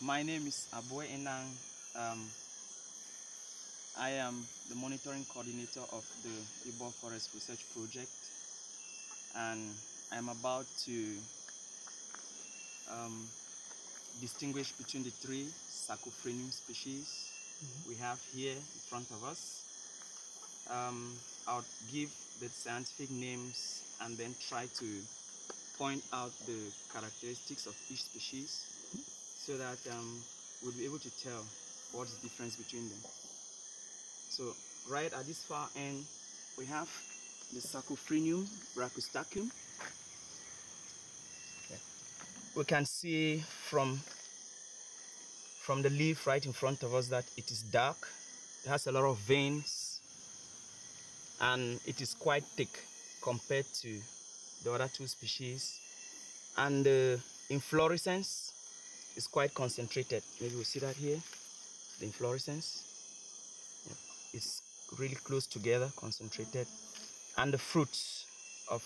My name is Abwe Enang. I am the monitoring coordinator of the Ebo Forest research project, and I'm about to distinguish between the three Sarcophyrnium species we have here in front of us. I'll give the scientific names and then try to point out the characteristics of each species so that we'll be able to tell what's the difference between them. So right at this far end, we have the Sarcophyrnium brachystachum. We can see from the leaf right in front of us that it is dark. It has a lot of veins and it is quite thick compared to the other two species, and the inflorescence is quite concentrated. Maybe we'll see that here. The inflorescence is really close together, concentrated, and the fruits of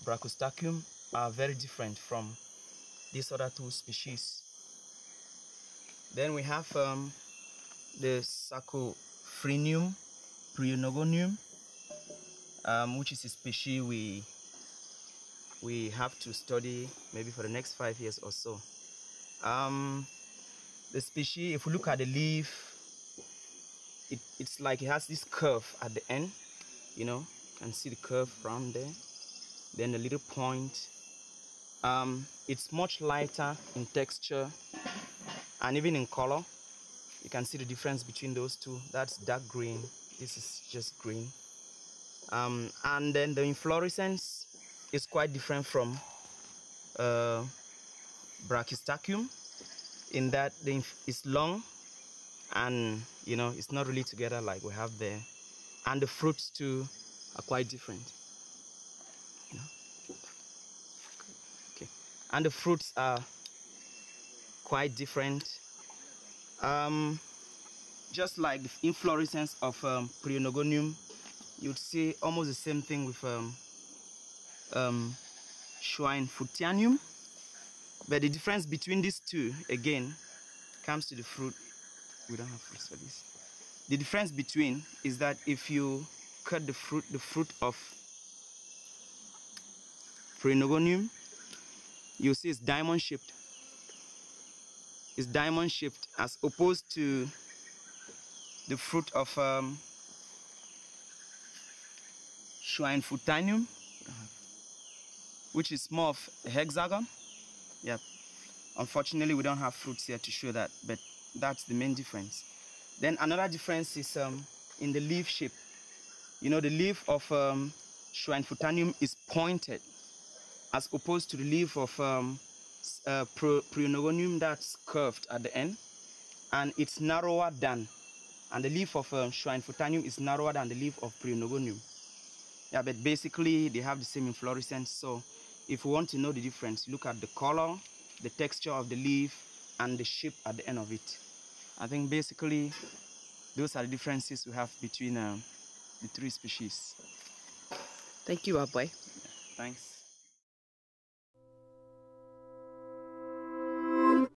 brachystachum are very different from these other two species. Then we have the Sarcophyrnium prionogonium, which is a species we have to study maybe for the next 5 years or so. The species, if we look at the leaf, it's like it has this curve at the end, you know, you can see the curve around there, then the little point. It's much lighter in texture and even in color. You can see the difference between those two. That's dark green, this is just green. And then the inflorescence is quite different from brachystachum in that it's long and, you know, it's not really together like we have there, and the fruits too are quite different, you know? Okay, and the fruits are quite different, just like the inflorescence of prionogonium. You'd see almost the same thing with schweinfurthianum, but the difference between these two again comes to the fruit. We don't have fruits for this. The difference between is that if you cut the fruit of prionogonium, you'll see it's diamond shaped. It's diamond shaped as opposed to the fruit of schweinfurthianum, which is more of a hexagon. Yeah, unfortunately we don't have fruits here to show that, but that's the main difference. Then another difference is in the leaf shape. You know, the leaf of schweinfurthianum is pointed as opposed to the leaf of prionogonium that's curved at the end, and it's narrower than, and the leaf of schweinfurthianum is narrower than the leaf of prionogonium. Yeah, but basically they have the same inflorescence. So if we want to know the difference, look at the color, the texture of the leaf, and the shape at the end of it. I think basically those are the differences we have between the three species. Thank you, Abwe. Yeah, thanks.